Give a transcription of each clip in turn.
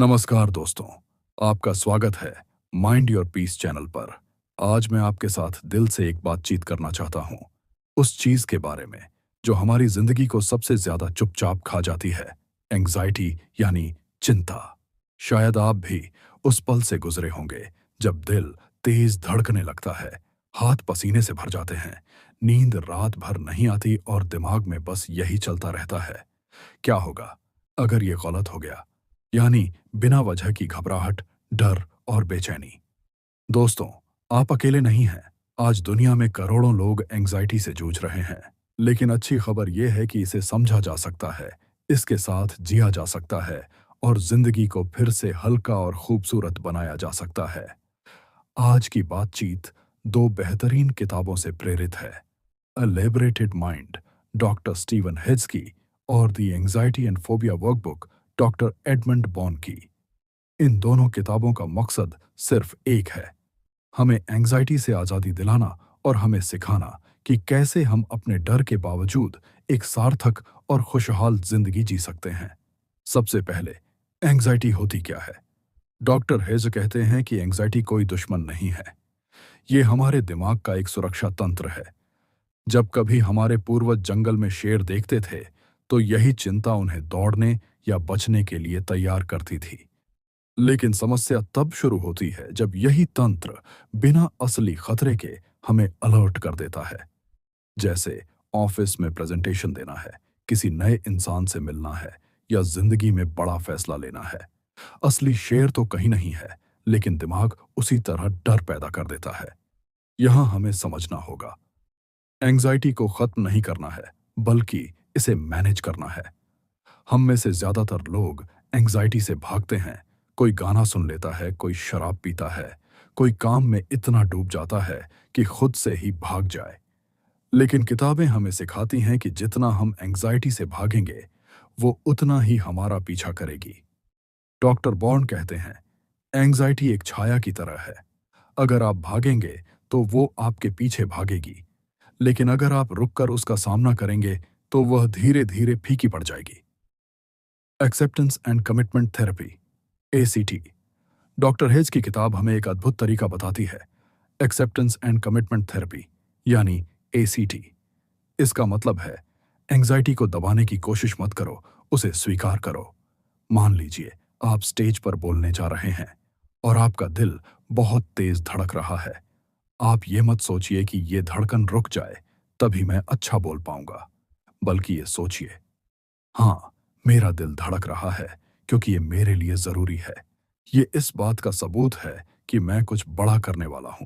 नमस्कार दोस्तों, आपका स्वागत है माइंड योर पीस चैनल पर। आज मैं आपके साथ दिल से एक बातचीत करना चाहता हूँ, उस चीज़ के बारे में जो हमारी ज़िंदगी को सबसे ज़्यादा चुपचाप खा जाती है, एंग्जाइटी यानी चिंता। शायद आप भी उस पल से गुजरे होंगे जब दिल तेज़ धड़कने लगता है, हाथ पसीने से भर जाते हैं, नींद रात भर नहीं आती और दिमाग में बस यही चलता रहता है, क्या होगा अगर ये गलत हो गया? यानी बिना वजह की घबराहट, डर और बेचैनी। दोस्तों, आप अकेले नहीं हैं। आज दुनिया में करोड़ों लोग एंग्जाइटी से जूझ रहे हैं। लेकिन अच्छी खबर यह है कि इसे समझा जा सकता है, इसके साथ जिया जा सकता है और जिंदगी को फिर से हल्का और खूबसूरत बनाया जा सकता है। आज की बातचीत दो बेहतरीन किताबों से प्रेरित है। A liberated mind, doctor Steven Hayes की, और the anxiety and phobia workbook, doctor Edmund Bourne की। इन दोनों किताबों का मकसद सिर्फ एक है, हमें एंग्जाइटी से आज़ादी दिलाना और हमें सिखाना कि कैसे हम अपने डर के बावजूद एक सार्थक और खुशहाल जिंदगी जी सकते हैं। सबसे पहले, एंग्जाइटी होती क्या है? डॉक्टर हेज कहते हैं कि एंग्जाइटी कोई दुश्मन नहीं है, ये हमारे दिमाग का एक सुरक्षा तंत्र है। जब कभी हमारे पूर्वज जंगल में शेर देखते थे, तो यही चिंता उन्हें दौड़ने या बचने के लिए तैयार करती थी। लेकिन समस्या तब शुरू होती है जब यही तंत्र बिना असली खतरे के हमें अलर्ट कर देता है। जैसे ऑफिस में प्रेजेंटेशन देना है, किसी नए इंसान से मिलना है या जिंदगी में बड़ा फैसला लेना है। असली शेर तो कहीं नहीं है, लेकिन दिमाग उसी तरह डर पैदा कर देता है। यहां हमें समझना होगा, एंग्जाइटी को खत्म नहीं करना है, बल्कि इसे मैनेज करना है। हम में से ज्यादातर लोग एंग्जाइटी से भागते हैं। कोई गाना सुन लेता है, कोई शराब पीता है, कोई काम में इतना डूब जाता है कि खुद से ही भाग जाए। लेकिन किताबें हमें सिखाती हैं कि जितना हम एंग्जाइटी से भागेंगे, वो उतना ही हमारा पीछा करेगी। डॉक्टर बॉर्न कहते हैं, एंग्जाइटी एक छाया की तरह है। अगर आप भागेंगे तो वो आपके पीछे भागेगी, लेकिन अगर आप रुककर उसका सामना करेंगे तो वह धीरे धीरे फीकी पड़ जाएगी। Acceptance and commitment therapy, ACT. Doctor hedge की किताब हमें एक अद्भुत तरीका बताती है, एक्सेप्टेंस एंड कमिटमेंट थेरेपी यानी एसीटी। इसका मतलब है, एंग्जाइटी को दबाने की कोशिश मत करो, उसे स्वीकार करो। मान लीजिए आप स्टेज पर बोलने जा रहे हैं और आपका दिल बहुत तेज धड़क रहा है। आप ये मत सोचिए कि ये धड़कन रुक जाए तभी मैं अच्छा बोल पाऊंगा, बल्कि ये सोचिए, हाँ, मेरा दिल धड़क रहा है क्योंकि ये मेरे लिए जरूरी है। ये इस बात का सबूत है कि मैं कुछ बड़ा करने वाला हूं।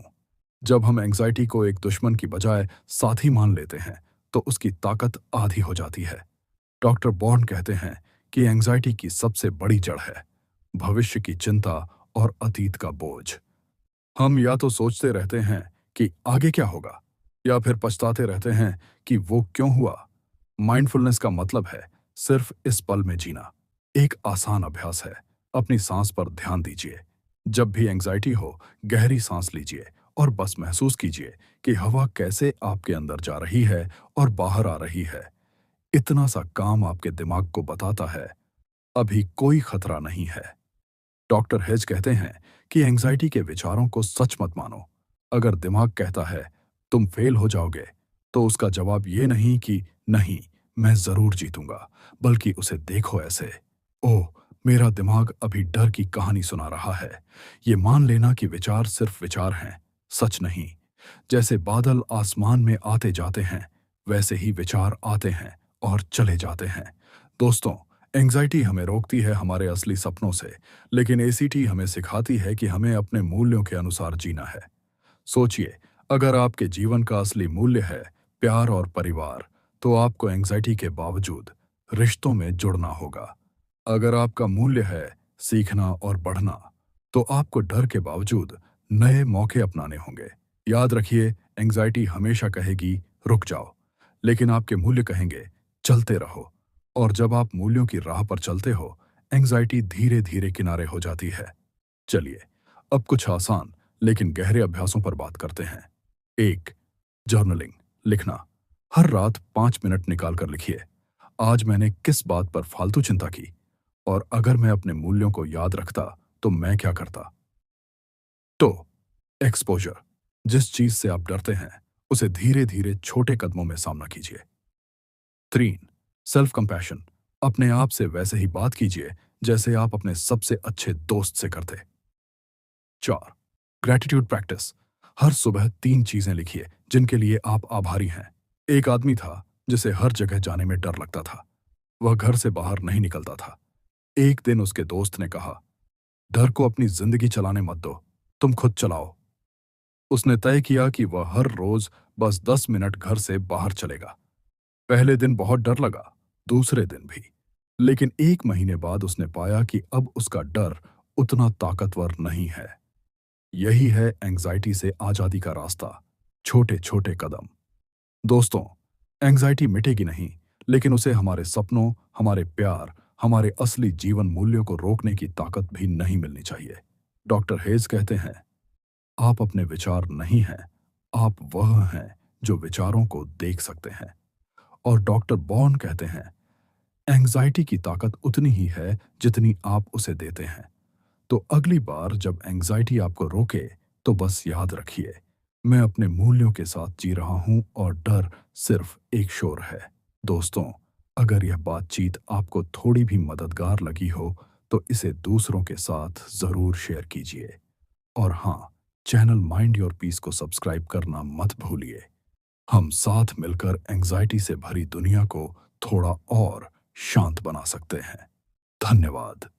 जब हम एंग्जाइटी को एक दुश्मन की बजाय साथी मान लेते हैं, तो उसकी ताकत आधी हो जाती है। डॉक्टर बॉर्न कहते हैं कि एंग्जाइटी की सबसे बड़ी जड़ है भविष्य की चिंता और अतीत का बोझ। हम या तो सोचते रहते हैं कि आगे क्या होगा, या फिर पछताते रहते हैं कि वो क्यों हुआ। माइंडफुलनेस का मतलब है सिर्फ इस पल में जीना। एक आसान अभ्यास है, अपनी सांस पर ध्यान दीजिए। जब भी एंग्जाइटी हो, गहरी सांस लीजिए और बस महसूस कीजिए कि हवा कैसे आपके अंदर जा रही है और बाहर आ रही है। इतना सा काम आपके दिमाग को बताता है, अभी कोई खतरा नहीं है। डॉक्टर हेज कहते हैं कि एंग्जाइटी के विचारों को सच मत मानो। अगर दिमाग कहता है तुम फेल हो जाओगे, तो उसका जवाब ये नहीं कि नहीं, मैं जरूर जीतूंगा, बल्कि उसे देखो ऐसे, ओह, मेरा दिमाग अभी डर की कहानी सुना रहा है। ये मान लेना कि विचार सिर्फ विचार हैं, सच नहीं। जैसे बादल आसमान में आते जाते हैं, वैसे ही विचार आते हैं और चले जाते हैं। दोस्तों, एंग्जाइटी हमें रोकती है हमारे असली सपनों से, लेकिन एसीटी हमें सिखाती है कि हमें अपने मूल्यों के अनुसार जीना है। सोचिए, अगर आपके जीवन का असली मूल्य है प्यार और परिवार, तो आपको एंग्जाइटी के बावजूद रिश्तों में जुड़ना होगा। अगर आपका मूल्य है सीखना और बढ़ना, तो आपको डर के बावजूद नए मौके अपनाने होंगे। याद रखिए, एंग्जाइटी हमेशा कहेगी रुक जाओ, लेकिन आपके मूल्य कहेंगे चलते रहो। और जब आप मूल्यों की राह पर चलते हो, एंग्जाइटी धीरे धीरे किनारे हो जाती है। चलिए, अब कुछ आसान लेकिन गहरे अभ्यासों पर बात करते हैं। 1. जर्नलिंग, लिखना। हर रात 5 मिनट निकाल कर लिखिए, आज मैंने किस बात पर फालतू चिंता की और अगर मैं अपने मूल्यों को याद रखता तो मैं क्या करता? तो एक्सपोजर, जिस चीज से आप डरते हैं उसे धीरे धीरे छोटे कदमों में सामना कीजिए। 3. सेल्फ कंपैशन, अपने आप से वैसे ही बात कीजिए जैसे आप अपने सबसे अच्छे दोस्त से करते। 4. ग्रैटिट्यूड प्रैक्टिस, हर सुबह 3 चीजें लिखिए जिनके लिए आप आभारी हैं। एक आदमी था जिसे हर जगह जाने में डर लगता था। वह घर से बाहर नहीं निकलता था। एक दिन उसके दोस्त ने कहा, डर को अपनी जिंदगी चलाने मत दो, तुम खुद चलाओ। उसने तय किया कि वह हर रोज बस 10 मिनट घर से बाहर चलेगा। पहले दिन बहुत डर लगा, दूसरे दिन भी। लेकिन 1 महीने बाद उसने पाया कि अब उसका डर उतना ताकतवर नहीं है। यही है एंग्जाइटी से आजादी का रास्ता, छोटे छोटे कदम। दोस्तों, एंग्जाइटी मिटेगी नहीं, लेकिन उसे हमारे सपनों, हमारे प्यार, हमारे असली जीवन मूल्यों को रोकने की ताकत भी नहीं मिलनी चाहिए। डॉक्टर हेज कहते हैं, आप अपने विचार नहीं हैं, आप वह हैं जो विचारों को देख सकते हैं। और डॉक्टर बॉर्न कहते हैं, एंग्जाइटी की ताकत उतनी ही है जितनी आप उसे देते हैं। तो अगली बार जब एंग्जाइटी आपको रोके तो बस याद रखिए, मैं अपने मूल्यों के साथ जी रहा हूं और डर सिर्फ एक शोर है। दोस्तों, अगर यह बातचीत आपको थोड़ी भी मददगार लगी हो तो इसे दूसरों के साथ जरूर शेयर कीजिए। और हाँ, चैनल माइंड योर पीस को सब्सक्राइब करना मत भूलिए। हम साथ मिलकर एंग्जाइटी से भरी दुनिया को थोड़ा और शांत बना सकते हैं। धन्यवाद।